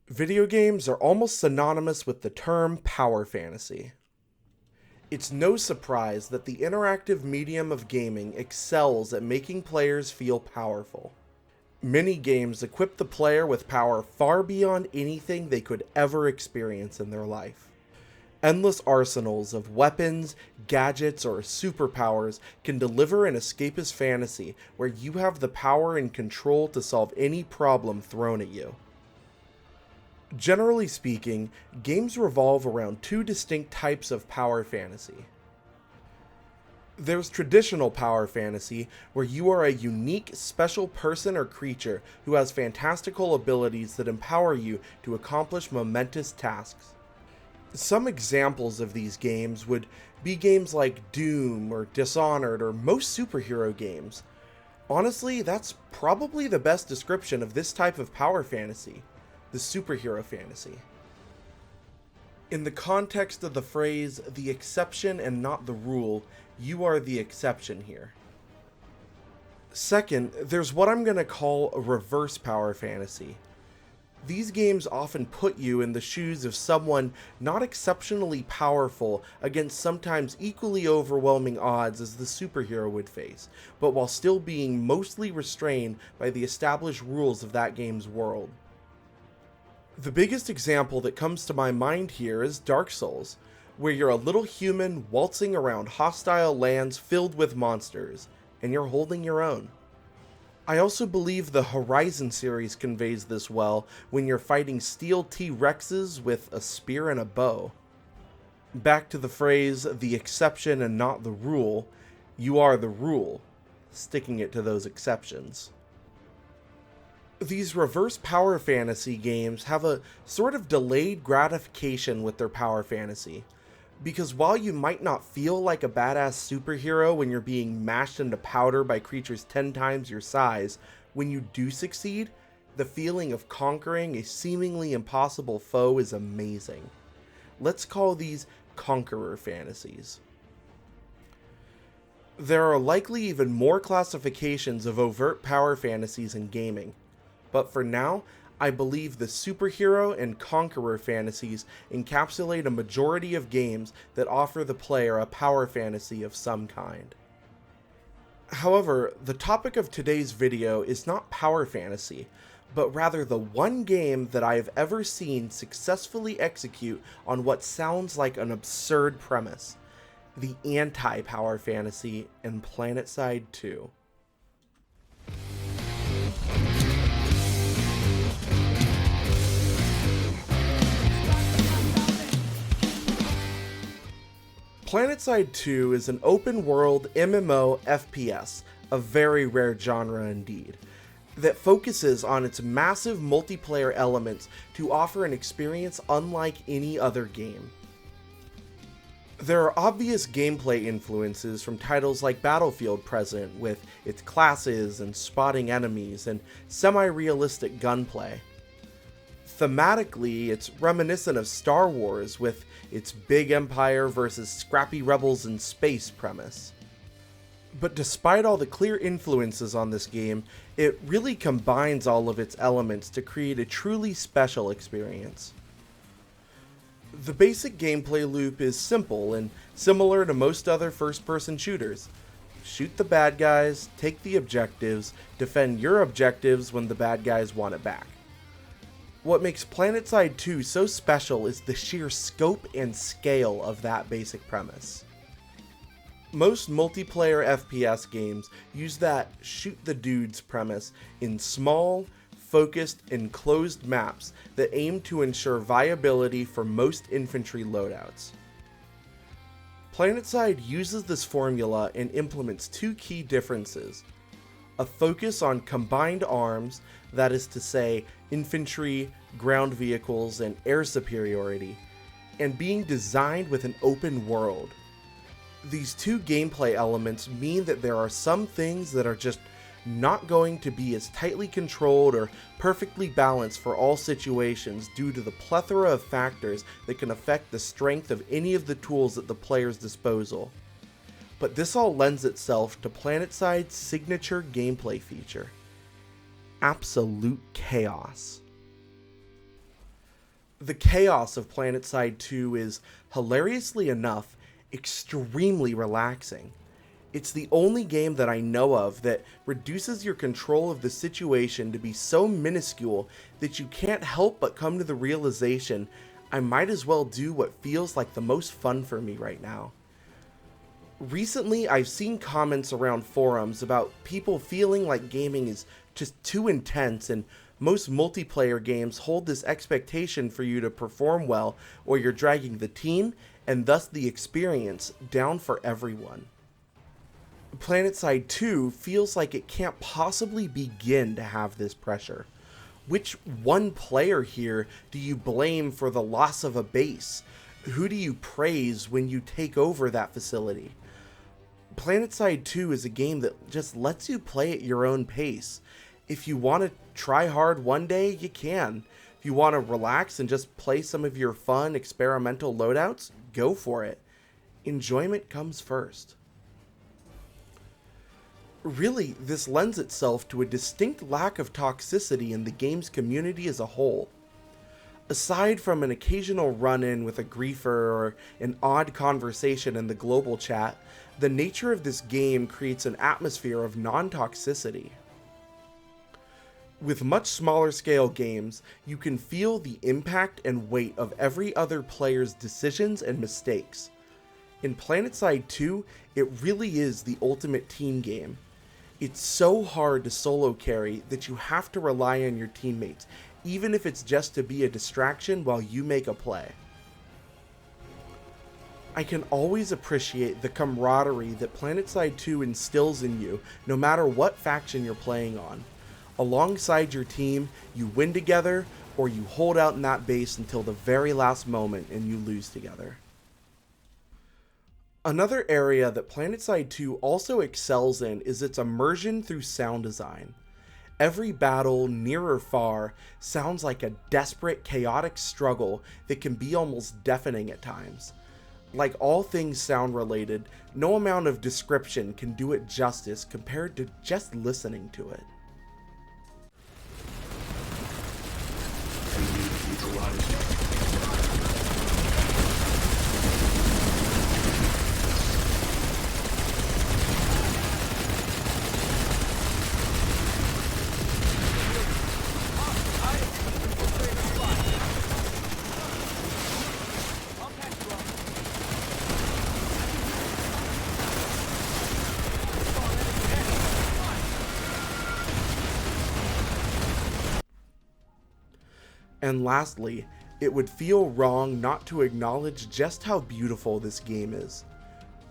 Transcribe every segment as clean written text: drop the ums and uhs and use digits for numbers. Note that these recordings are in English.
Video games are almost synonymous with the term power fantasy. It's no surprise that the interactive medium of gaming excels at making players feel powerful. Many games equip the player with power far beyond anything they could ever experience in their life. Endless arsenals of weapons, gadgets, or superpowers can deliver an escapist fantasy where you have the power and control to solve any problem thrown at you. Generally speaking, games revolve around two distinct types of power fantasy. There's traditional power fantasy, where you are a unique, special person or creature who has fantastical abilities that empower you to accomplish momentous tasks. Some examples of these games would be games like Doom or Dishonored or most superhero games. Honestly, that's probably the best description of this type of power fantasy. The superhero fantasy. In the context of the phrase, the exception and not the rule, you are the exception here. Second, there's what I'm going to call a reverse power fantasy. These games often put you in the shoes of someone not exceptionally powerful against sometimes equally overwhelming odds as the superhero would face, but while still being mostly restrained by the established rules of that game's world. The biggest example that comes to my mind here is Dark Souls, where you're a little human waltzing around hostile lands filled with monsters, and you're holding your own. I also believe the Horizon series conveys this well when you're fighting steel T-Rexes with a spear and a bow. Back to the phrase, the exception and not the rule, you are the rule, sticking it to those exceptions. These reverse power fantasy games have a sort of delayed gratification with their power fantasy, because while you might not feel like a badass superhero when you're being mashed into powder by creatures 10 times your size, when you do succeed, the feeling of conquering a seemingly impossible foe is amazing. Let's call these conqueror fantasies. There are likely even more classifications of overt power fantasies in gaming. But for now, I believe the superhero and conqueror fantasies encapsulate a majority of games that offer the player a power fantasy of some kind. However, the topic of today's video is not power fantasy, but rather the one game that I have ever seen successfully execute on what sounds like an absurd premise: the anti-power fantasy in Planetside 2. Planetside 2 is an open-world MMO FPS, a very rare genre indeed, that focuses on its massive multiplayer elements to offer an experience unlike any other game. There are obvious gameplay influences from titles like Battlefield present, with its classes and spotting enemies and semi-realistic gunplay. Thematically, it's reminiscent of Star Wars with its big empire versus scrappy rebels in space premise. But despite all the clear influences on this game, it really combines all of its elements to create a truly special experience. The basic gameplay loop is simple and similar to most other first-person shooters. Shoot the bad guys, take the objectives, defend your objectives when the bad guys want it back. What makes Planetside 2 so special is the sheer scope and scale of that basic premise. Most multiplayer FPS games use that shoot the dudes premise in small, focused, enclosed maps that aim to ensure viability for most infantry loadouts. Planetside uses this formula and implements two key differences: a focus on combined arms, that is to say, infantry, ground vehicles, and air superiority, and being designed with an open world. These two gameplay elements mean that there are some things that are just not going to be as tightly controlled or perfectly balanced for all situations due to the plethora of factors that can affect the strength of any of the tools at the player's disposal. But this all lends itself to Planetside's signature gameplay feature: absolute chaos. The chaos of Planetside 2 is, hilariously enough, extremely relaxing. It's the only game that I know of that reduces your control of the situation to be so minuscule that you can't help but come to the realization I might as well do what feels like the most fun for me right now. Recently, I've seen comments around forums about people feeling like gaming is just too intense, and most multiplayer games hold this expectation for you to perform well or you're dragging the team and thus the experience down for everyone. Planetside 2 feels like it can't possibly begin to have this pressure. Which one player here do you blame for the loss of a base? Who do you praise when you take over that facility? Planetside 2 is a game that just lets you play at your own pace. If you want to try hard one day, you can. If you want to relax and just play some of your fun experimental loadouts, go for it. Enjoyment comes first. Really, this lends itself to a distinct lack of toxicity in the game's community as a whole. Aside from an occasional run-in with a griefer or an odd conversation in the global chat, the nature of this game creates an atmosphere of non-toxicity. With much smaller scale games, you can feel the impact and weight of every other player's decisions and mistakes. In Planetside 2, it really is the ultimate team game. It's so hard to solo carry that you have to rely on your teammates, even if it's just to be a distraction while you make a play. I can always appreciate the camaraderie that Planetside 2 instills in you no matter what faction you're playing on. Alongside your team, you win together, or you hold out in that base until the very last moment and you lose together. Another area that Planetside 2 also excels in is its immersion through sound design. Every battle, near or far, sounds like a desperate, chaotic struggle that can be almost deafening at times. Like all things sound related, no amount of description can do it justice compared to just listening to it. And lastly, it would feel wrong not to acknowledge just how beautiful this game is.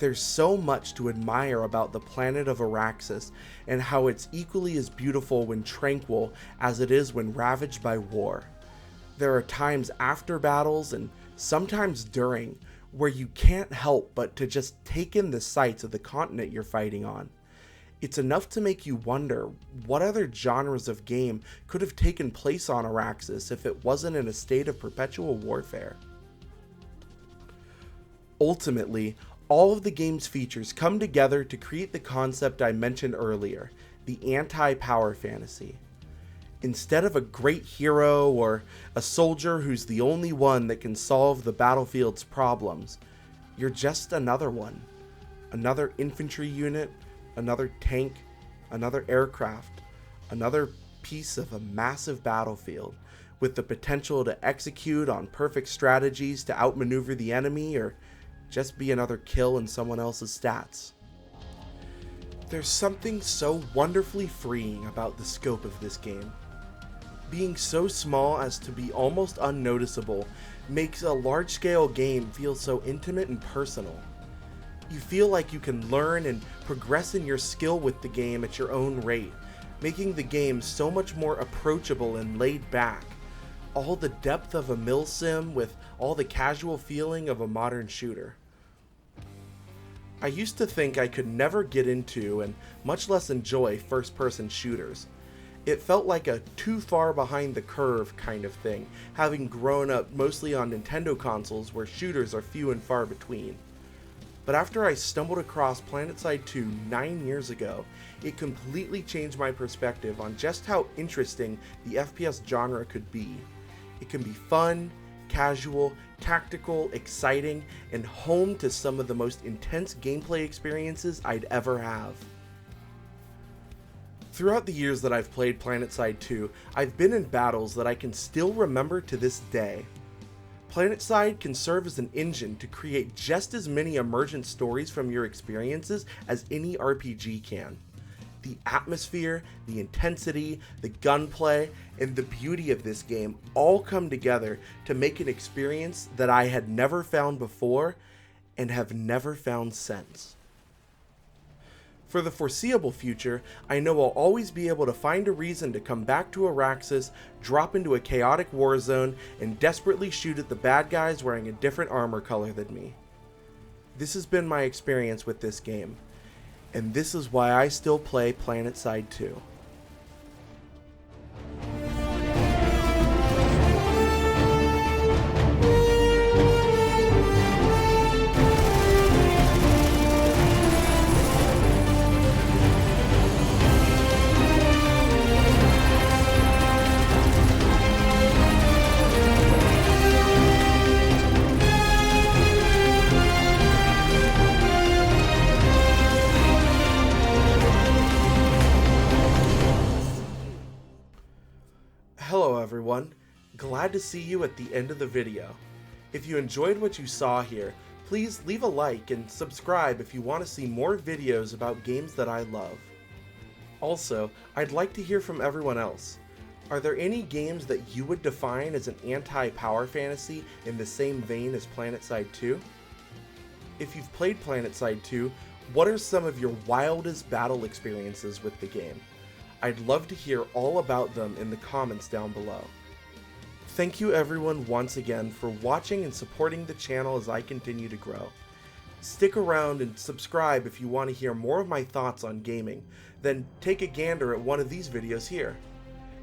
There's so much to admire about the planet of Araxis and how it's equally as beautiful when tranquil as it is when ravaged by war. There are times after battles and sometimes during where you can't help but to just take in the sights of the continent you're fighting on. It's enough to make you wonder what other genres of game could have taken place on Araxis if it wasn't in a state of perpetual warfare. Ultimately, all of the game's features come together to create the concept I mentioned earlier, the anti-power fantasy. Instead of a great hero or a soldier who's the only one that can solve the battlefield's problems, you're just another one. Another infantry unit, another tank, another aircraft, another piece of a massive battlefield with the potential to execute on perfect strategies to outmaneuver the enemy or just be another kill in someone else's stats. There's something so wonderfully freeing about the scope of this game. Being so small as to be almost unnoticeable makes a large-scale game feel so intimate and personal. You feel like you can learn and progress in your skill with the game at your own rate, making the game so much more approachable and laid back. All the depth of a milsim with all the casual feeling of a modern shooter. I used to think I could never get into and much less enjoy first-person shooters. It felt like a too far behind the curve kind of thing, having grown up mostly on Nintendo consoles where shooters are few and far between. But after I stumbled across Planetside 2 9 years ago, it completely changed my perspective on just how interesting the FPS genre could be. It can be fun, casual, tactical, exciting, and home to some of the most intense gameplay experiences I'd ever have. Throughout the years that I've played Planetside 2, I've been in battles that I can still remember to this day. Planetside can serve as an engine to create just as many emergent stories from your experiences as any RPG can. The atmosphere, the intensity, the gunplay, and the beauty of this game all come together to make an experience that I had never found before and have never found since. For the foreseeable future, I know I'll always be able to find a reason to come back to Araxis, drop into a chaotic war zone, and desperately shoot at the bad guys wearing a different armor color than me. This has been my experience with this game, and this is why I still play Planetside 2. Hello everyone, glad to see you at the end of the video. If you enjoyed what you saw here, please leave a like and subscribe if you want to see more videos about games that I love. Also, I'd like to hear from everyone else. Are there any games that you would define as an anti-power fantasy in the same vein as Planetside 2? If you've played Planetside 2, what are some of your wildest battle experiences with the game? I'd love to hear all about them in the comments down below. Thank you everyone once again for watching and supporting the channel as I continue to grow. Stick around and subscribe if you want to hear more of my thoughts on gaming, then take a gander at one of these videos here.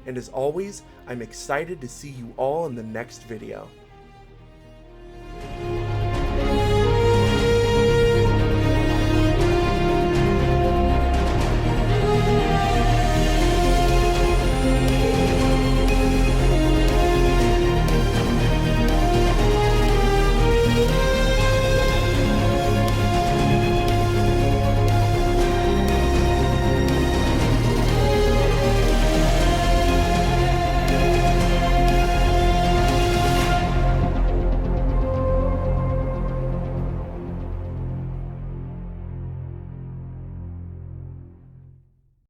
And as always, I'm excited to see you all in the next video.